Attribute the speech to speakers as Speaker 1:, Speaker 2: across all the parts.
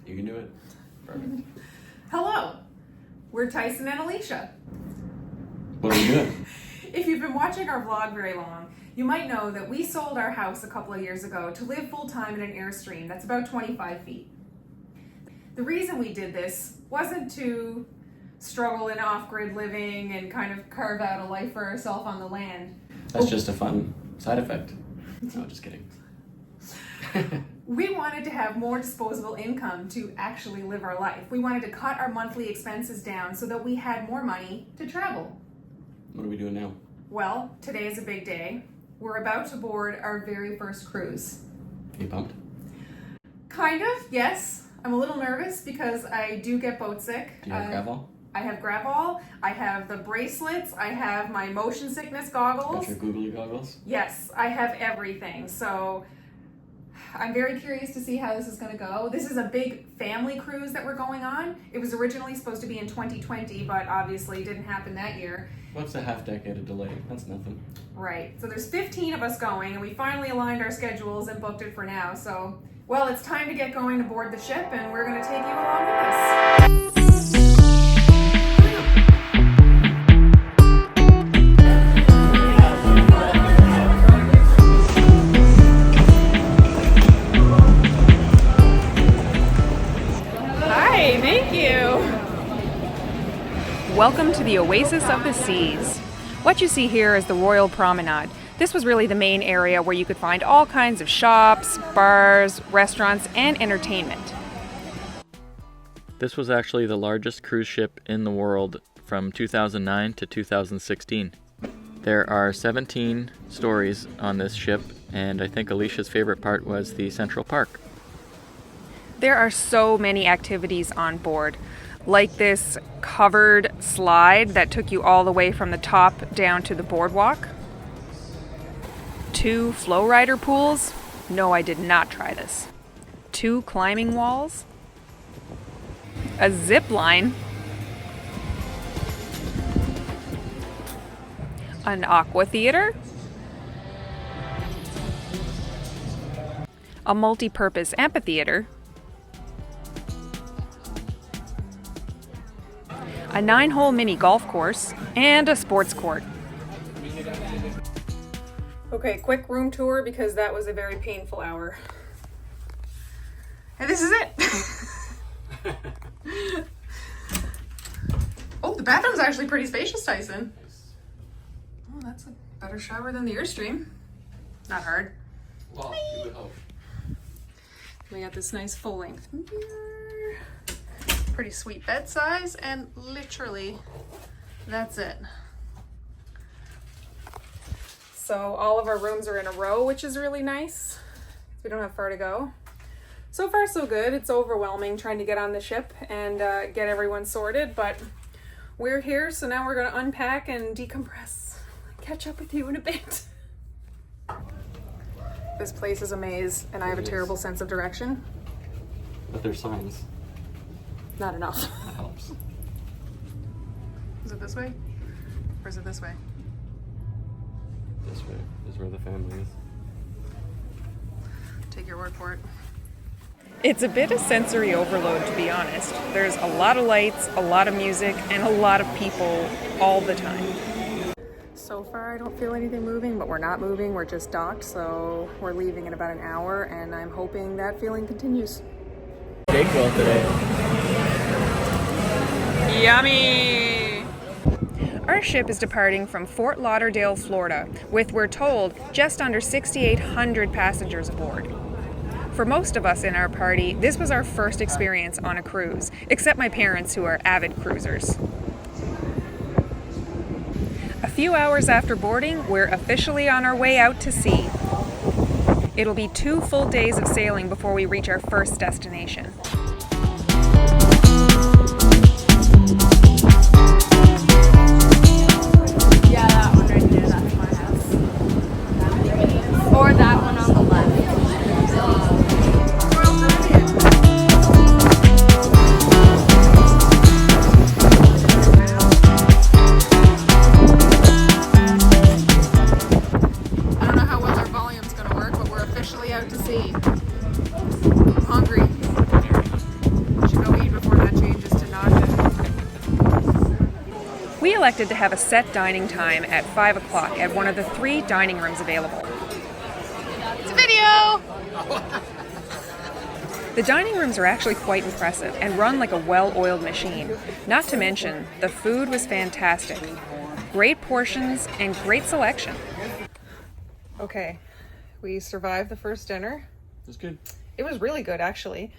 Speaker 1: You can do it. Perfect.
Speaker 2: Hello, we're Tyson and Alicia.
Speaker 1: What are we doing?
Speaker 2: If you've been watching our vlog very long, you might know that we sold our house a couple of years ago to live full-time in an Airstream that's about 25 feet. The reason we did this wasn't to struggle in off-grid living and kind of carve out a life for ourselves on the land.
Speaker 1: That's just a fun side effect. No, just kidding.
Speaker 2: We wanted to have more disposable income to actually live our life. We wanted to cut our monthly expenses down so that we had more money to travel.
Speaker 1: What are we doing now?
Speaker 2: Well, today is a big day. We're about to board our very first cruise.
Speaker 1: Are you pumped?
Speaker 2: Kind of, yes. I'm a little nervous because I do get boat sick.
Speaker 1: Do you have gravel?
Speaker 2: I have gravel, I have the bracelets, I have my motion sickness goggles.
Speaker 1: Got your googly goggles?
Speaker 2: Yes, I have everything. So I'm very curious to see how this is going to go. This is a big family cruise that we're going on. It was originally supposed to be in 2020, but obviously didn't happen that year.
Speaker 1: What's a half decade of delay? That's nothing.
Speaker 2: Right. So there's 15 of us going, and we finally aligned our schedules and booked it for now. So, well, it's time to get going to board the ship, and we're going to take you along with us. Hi, thank you. Welcome to the Oasis of the Seas. What you see here is the Royal Promenade. This was really the main area where you could find all kinds of shops, bars, restaurants, and entertainment.
Speaker 3: This was actually the largest cruise ship in the world from 2009 to 2016. There are 17 stories on this ship, and I think Alicia's favorite part was the Central Park.
Speaker 2: There are so many activities on board, like this covered slide that took you all the way from the top down to the boardwalk. 2 flow rider pools. No, I did not try this. 2 climbing walls. A zip line. An aqua theater. A multi-purpose amphitheater. A 9-hole mini golf course, and a sports court. Okay, quick room tour because that was a very painful hour. And this is it. Oh, the bathroom's actually pretty spacious, Tyson. Oh, that's a better shower than the Airstream. Not hard.
Speaker 1: Well, you would hope.
Speaker 2: We got this nice full-length mirror. Pretty sweet bed size, and literally that's it. So all of our rooms are in a row, which is really nice. We don't have far to go. So far so good. It's overwhelming trying to get on the ship and get everyone sorted, but we're here, so now we're going to unpack and decompress. Catch up with you in a bit. This place is a maze, and I have a terrible sense of direction.
Speaker 1: But there's signs.
Speaker 2: Not enough.
Speaker 1: That helps.
Speaker 2: Is it this way? Or is it this way?
Speaker 1: This way is where the family is.
Speaker 2: Take your word for it. It's a bit of sensory overload, to be honest. There's a lot of lights, a lot of music, and a lot of people all the time. So far, I don't feel anything moving, but we're not moving. We're just docked, so we're leaving in about an hour, and I'm hoping that feeling continues.
Speaker 3: Big well today.
Speaker 2: Yummy! Our ship is departing from Fort Lauderdale, Florida, with, we're told, just under 6,800 passengers aboard. For most of us in our party, this was our first experience on a cruise, except my parents who are avid cruisers. A few hours after boarding, we're officially on our way out to sea. It'll be 2 full days of sailing before we reach our first destination.
Speaker 4: Yeah, that one right there, that's my house. Or that one on the left.
Speaker 2: I don't know how well our volume's gonna work, but we're officially out to sea. I'm hungry. elected to have a set dining time at 5 o'clock at one of the 3 dining rooms available.
Speaker 4: It's a video!
Speaker 2: The dining rooms are actually quite impressive and run like a well-oiled machine. Not to mention, the food was fantastic. Great portions and great selection. Okay, we survived the first dinner.
Speaker 1: It was good.
Speaker 2: It was really good, actually.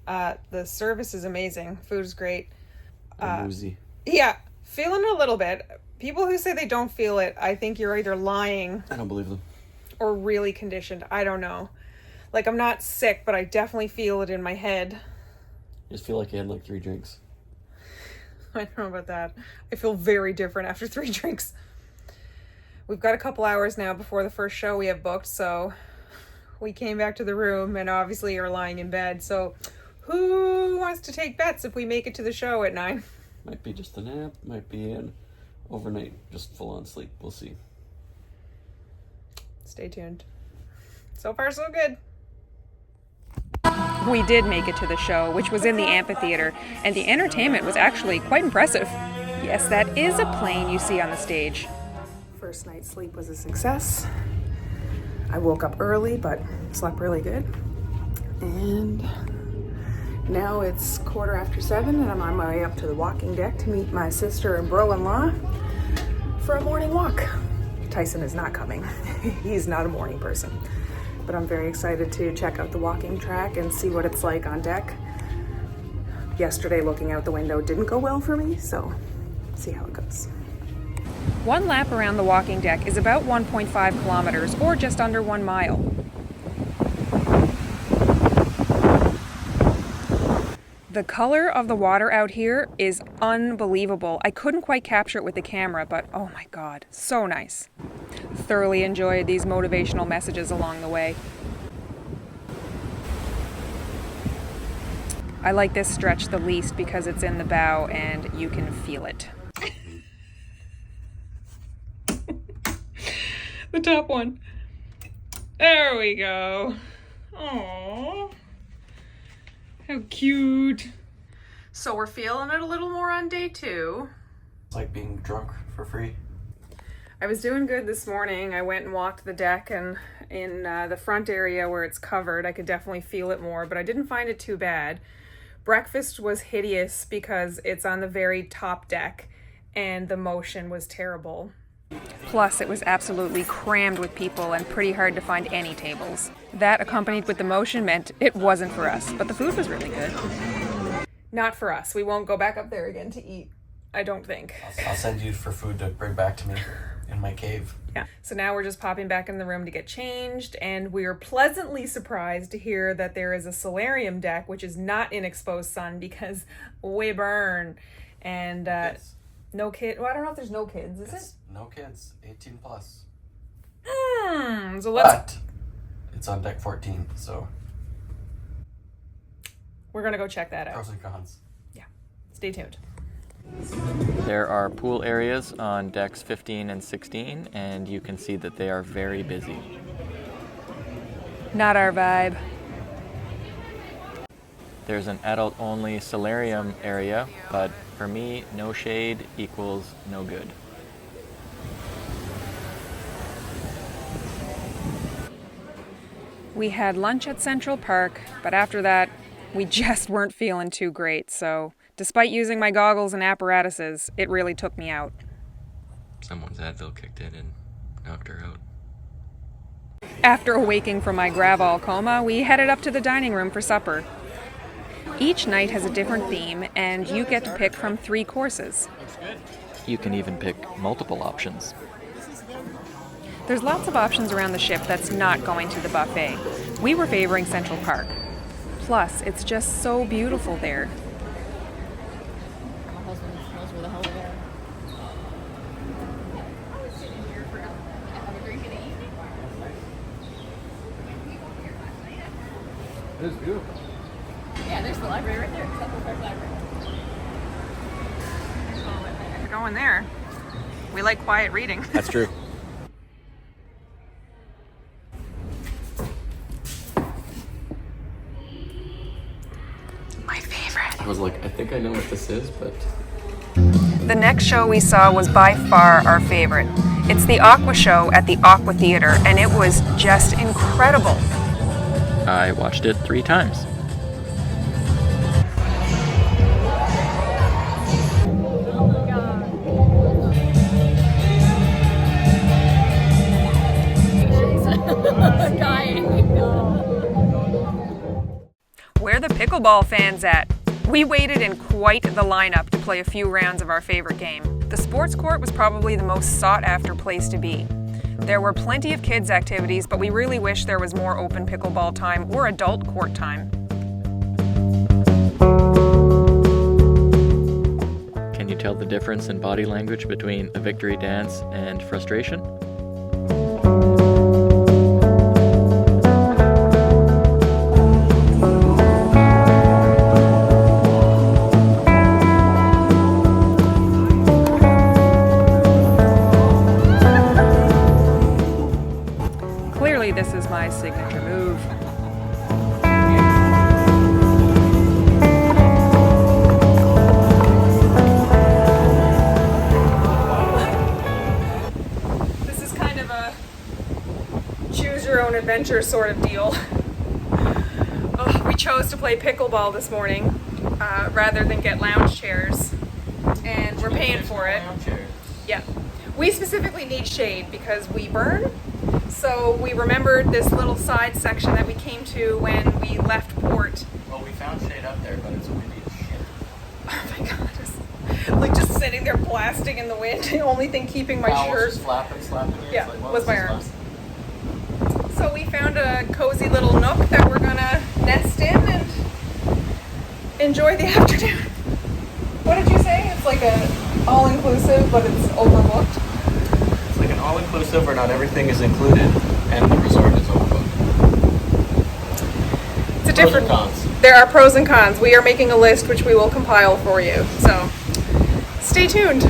Speaker 2: The service is amazing. Food is great.
Speaker 1: Woozy.
Speaker 2: Yeah, feeling it a little bit. People who say they don't feel it, I think you're either lying
Speaker 1: I don't believe them.
Speaker 2: or really conditioned. I don't know. Like, I'm not sick, but I definitely feel it in my head.
Speaker 1: I just feel like you had like 3 drinks.
Speaker 2: I don't know about that. I feel very different after 3 drinks. We've got a couple hours now before the first show we have booked, so we came back to the room and obviously are lying in bed. So who wants to take bets if we make it to the show at 9?
Speaker 1: Might be just a nap, might be an overnight, just full on sleep. We'll see.
Speaker 2: Stay tuned. So far, so good. We did make it to the show, which was in the amphitheater, and the entertainment was actually quite impressive. Yes, that is a plane you see on the stage. First night's sleep was a success. I woke up early, but slept really good. And now it's 7:15, and I'm on my way up to the walking deck to meet my sister and bro-in-law for a morning walk. Tyson is not coming. He's not a morning person. But I'm very excited to check out the walking track and see what it's like on deck. Yesterday, looking out the window didn't go well for me, so see how it goes. One lap around the walking deck is about 1.5 kilometers, or just under 1 mile. The color of the water out here is unbelievable. I couldn't quite capture it with the camera, but oh my God, so nice. Thoroughly enjoyed these motivational messages along the way. I like this stretch the least because it's in the bow and you can feel it. The top one. There we go. Aww. How cute. So we're feeling it a little more on day 2.
Speaker 1: It's like being drunk for free.
Speaker 2: I was doing good this morning. I went and walked the deck, and in the front area where it's covered, I could definitely feel it more, but I didn't find it too bad. Breakfast was hideous because it's on the very top deck, and the motion was terrible. Plus, it was absolutely crammed with people and pretty hard to find any tables. That, accompanied with the motion, meant it wasn't for us, but the food was really good. Not for us. We won't go back up there again to eat, I don't think.
Speaker 1: I'll send you for food to bring back to me in my cave.
Speaker 2: Yeah. So now we're just popping back in the room to get changed, and we're pleasantly surprised to hear that there is a solarium deck, which is not in exposed sun because we burn. And
Speaker 1: Yes.
Speaker 2: no kid. Well, I don't know if there's no kids, is it?
Speaker 1: No kids, 18 plus.
Speaker 2: So let's.
Speaker 1: But it's on deck 14, so
Speaker 2: We're gonna go check that out.
Speaker 1: pros and cons.
Speaker 2: Yeah. Stay tuned.
Speaker 3: There are pool areas on decks 15 and 16, and you can see that they are very busy.
Speaker 2: Not our vibe.
Speaker 3: There's an adult-only solarium area, but for me, no shade equals no good.
Speaker 2: We had lunch at Central Park, but after that, we just weren't feeling too great, so despite using my goggles and apparatuses, it really took me out.
Speaker 3: Someone's Advil kicked in and knocked her out.
Speaker 2: After awaking from my Gravol coma, we headed up to the dining room for supper. Each night has a different theme, and you get to pick from 3 courses.
Speaker 3: You can even pick multiple options.
Speaker 2: There's lots of options around the ship that's not going to the buffet. We were favoring Central Park. Plus, it's just so beautiful there.
Speaker 4: My husband knows where the hell they are.
Speaker 1: It is beautiful.
Speaker 4: Yeah, there's the library right there. Central Park Library.
Speaker 2: We're going there. We like quiet reading.
Speaker 3: That's true.
Speaker 2: My favorite.
Speaker 1: I was like, I think I know what this is, but
Speaker 2: The next show we saw was by far our favorite. It's the Aqua Show at the Aqua Theater, and it was just incredible.
Speaker 3: I watched it 3 times.
Speaker 2: Where the pickleball fans at? We waited in quite the lineup to play a few rounds of our favorite game. The sports court was probably the most sought-after place to be. There were plenty of kids' activities, but we really wish there was more open pickleball time or adult court time.
Speaker 3: Can you tell the difference in body language between a victory dance and frustration?
Speaker 2: Clearly, this is my signature move. This is kind of a choose your own adventure sort of deal. Oh, we chose to play pickleball this morning rather than get lounge chairs, and we're paying for it. Yeah. We specifically need shade because we burn. So we remembered this little side section that we came to when we left port.
Speaker 3: Well, we found shade up there, but it's windy as shit.
Speaker 2: Oh my god, like just sitting there blasting in the wind. The only thing keeping my shirt
Speaker 3: Slapping.
Speaker 2: yeah, was my arms. So we found a cozy little nook that we're gonna nest in and enjoy the afternoon. What did you say? It's like a all-inclusive, but it's overbooked.
Speaker 1: It's like an all-inclusive where not everything is included, and the resort is overbooked.
Speaker 2: It's a different.
Speaker 1: Pros and cons.
Speaker 2: There are pros and cons. We are making a list which we will compile for you. So stay tuned.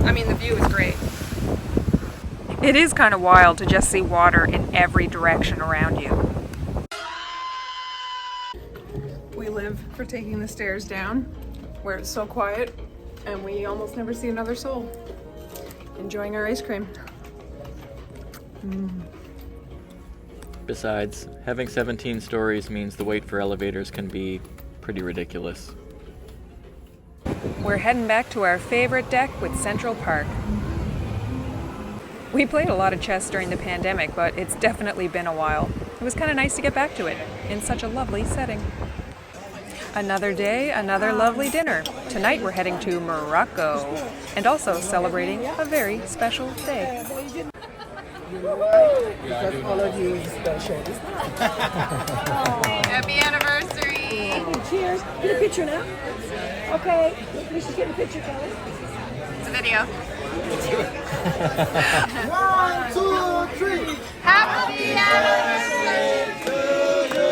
Speaker 2: I mean, the view is great. It is kind of wild to just see water in every direction around you. We live for taking the stairs down, where it's so quiet, and we almost never see another soul. Enjoying our ice cream.
Speaker 3: Besides, having 17 stories means the wait for elevators can be pretty ridiculous.
Speaker 2: We're heading back to our favorite deck with Central Park. We played a lot of chess during the pandemic, but it's definitely been a while. It was kind of nice to get back to it in such a lovely setting. Another day, another lovely dinner. Tonight we're heading to Morocco and also celebrating a very special day.
Speaker 5: Because all of you is special.
Speaker 4: Happy anniversary!
Speaker 5: Cheers. Get a picture now. Okay. We should get a picture, Kelly.
Speaker 4: It's a video.
Speaker 5: 1, 2, 3.
Speaker 4: Happy anniversary to you!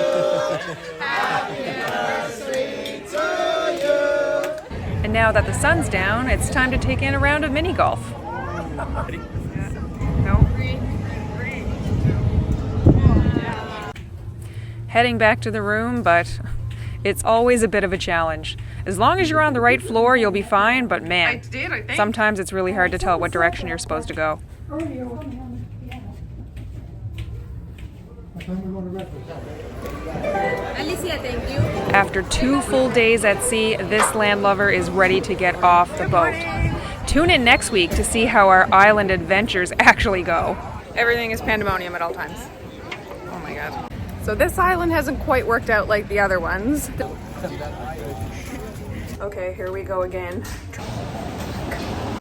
Speaker 4: Happy anniversary to you!
Speaker 2: And now that the sun's down, it's time to take in a round of mini golf. No. Heading back to the room, but it's always a bit of a challenge. As long as you're on the right floor, you'll be fine, but man, sometimes it's really hard to tell what direction you're supposed to go.
Speaker 4: Alicia, thank you.
Speaker 2: After 2 full days at sea, this landlubber is ready to get off the boat. Tune in next week to see how our island adventures actually go. Everything is pandemonium at all times. Oh my god. So this island hasn't quite worked out like the other ones. Okay, here we go again.